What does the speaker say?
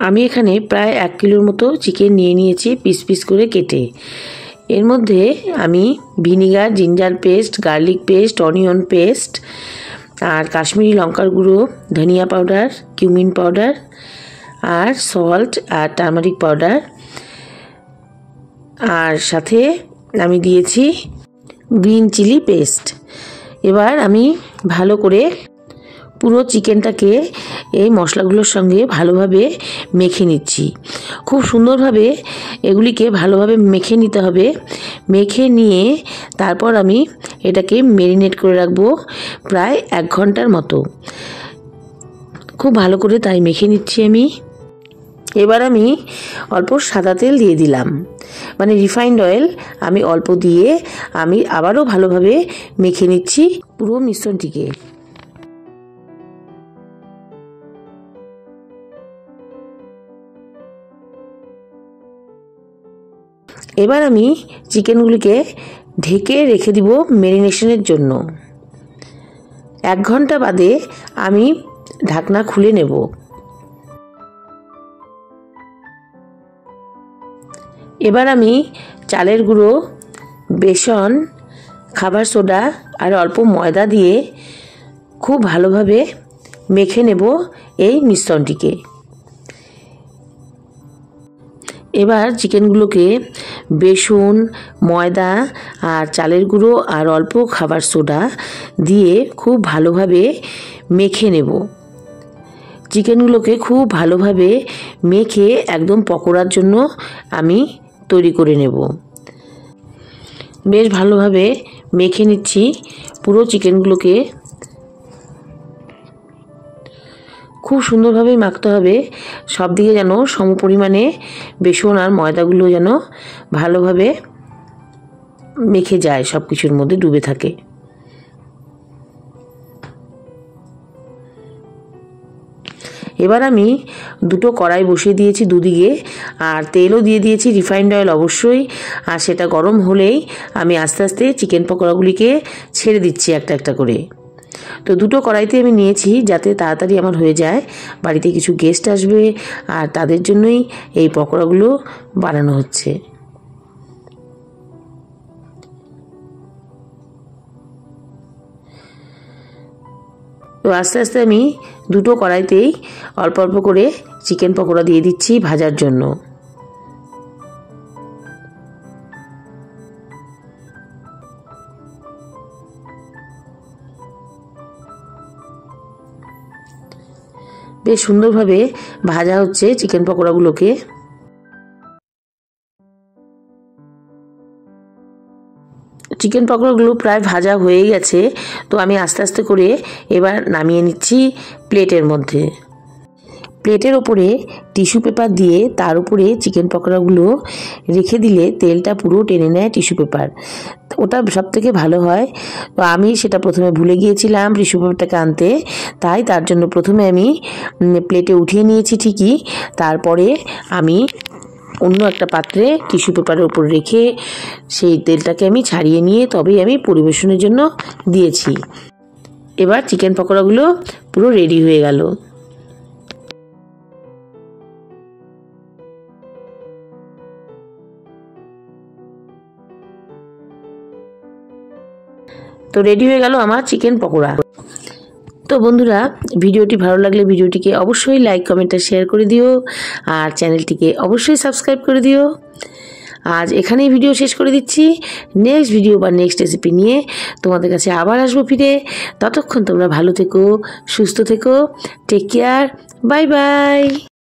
আমি এখানে প্রায় 1 কিলোর মতো চিকেন নিয়ে নিয়েছি পিস পিস করে কেটে। এর মধ্যে আমি vinegar, ginger paste, garlic paste, onion paste আর কাশ্মীরি লঙ্কার গুঁড়ো, ধনিয়া পাউডার, কিউমিন পাউডার আর সল্ট আর টার্মারিক পাউডার আর সাথে আমি দিয়েছি গ্রিন চিলি পেস্ট। এবার আমি ভালো করে পুরো চিকেনটাকে এই মশলাগুলোর সঙ্গে ভালোভাবে মেখে নিচ্ছি। খুব সুন্দরভাবে এগুলিকে ভালোভাবে মেখে নিতে হবে। মেখে নিয়ে তারপর আমি এটাকে ম্যারিনেট করে রাখবো প্রায় 1 ঘন্টার মতো। খুব ভালো করে তাই মেখে নিচ্ছি আমি। এবার আমি অল্প সাদা তেল দিয়ে দিলাম, মানে রিফাইন্ড অয়েল আমি অল্প দিয়ে আমি আবারও ভালোভাবে মেখে নিচ্ছি পুরো মিশ্রণটিকে। এবার আমি চিকেনগুলিকে ঢেকে রেখে দিব ম্যারিনেশনের জন্য। 1 ঘন্টা বাদে আমি ঢাকনা খুলে নেব। এবার আমি চালের গুঁড়ো, বেসন, খাবার সোডা আর অল্প ময়দা দিয়ে খুব ভালোভাবে মেখে নেব এই মিশ্রণটিকে। এবার চিকেনগুলোকে বেসন, ময়দা আর চালের গুঁড়ো আর অল্প খাবার সোডা দিয়ে খুব ভালোভাবে মেখে নেব। চিকেনগুলোকে খুব ভালোভাবে মেখে একদম পকোড়ার জন্য আমি তৈরি করে নেব। বেশ ভালোভাবে মেখে নিচ্ছি পুরো চিকেনগুলোকে। খুব সুন্দরভাবে মাখতে হবে, সব দিকে যেন সমপরিমাণে বেসন আর ময়দাগুলো যেন ভালোভাবে মেখে যায়, সব কিছুর মধ্যে ডুবে থাকে। এবার আমি 2টো কড়াই বসিয়ে দিয়েছি দুদিকে, আর তেলও দিয়ে দিয়েছি, রিফাইন্ড অয়েল অবশ্যই। আর সেটা গরম হলেই আমি আস্তে আস্তে চিকেন পকোড়াগুলিকে ছেড়ে দিচ্ছি একটা একটা করে। তো 2টো কড়াইতে আমি নিয়েছি যাতে তাড়াতাড়ি আমার হয়ে যায়। বাড়িতে কিছু গেস্ট আসবে আর তাদের জন্যই এই পকোড়াগুলো বানানো হচ্ছে। তো আস্তে আস্তে আমি 2টো কড়াইতেই অল্প অল্প করে চিকেন পকোড়া দিয়ে দিচ্ছি ভাজার জন্য। বেশ সুন্দরভাবে ভাজা হচ্ছে চিকেন পকোড়াগুলোকে। চিকেন পকোড়াগুলো প্রায় ভাজা হয়ে গেছে, তো আমি আস্তে আস্তে করে এবার নামিয়ে নিচ্ছি প্লেটের মধ্যে। প্লেটের ওপরে টিস্যু পেপার দিয়ে তার উপরে চিকেন পকোড়াগুলো রেখে দিলে তেলটা পুরো টেনে নেয় টিস্যু পেপার, ওটা সবথেকে ভালো হয়। তো আমি সেটা প্রথমে ভুলে গিয়েছিলাম টিস্যু পেপারটাকে আনতে, তাই তার জন্য প্রথমে আমি প্লেটে উঠিয়ে নিয়েছি ঠিকই, তারপরে আমি অন্য একটা পাত্রে টিস্যু পেপারের উপর রেখে সেই তেলটাকে আমি ছাড়িয়ে নিয়ে তবেই আমি পরিবেশনের জন্য দিয়েছি। এবার চিকেন পকোড়াগুলো পুরো রেডি হয়ে গেল। তো রেডি হয়ে গেল আমার চিকেন পকোড়া। তো বন্ধুরা, ভিডিওটি ভালো লাগলে ভিডিওটিকে অবশ্যই লাইক, কমেন্ট আর শেয়ার করে দিও, আর চ্যানেলটিকে অবশ্যই সাবস্ক্রাইব করে দিও। আজ এখানেই ভিডিও শেষ করে দিচ্ছি। নেক্সট ভিডিও বা নেক্সট রেসিপি নিয়ে তোমাদের কাছে আবার আসবো ফিরে। ততক্ষণ তোমরা ভালো থেকো, সুস্থ থেকো, টেক কেয়ার, বাই বাই।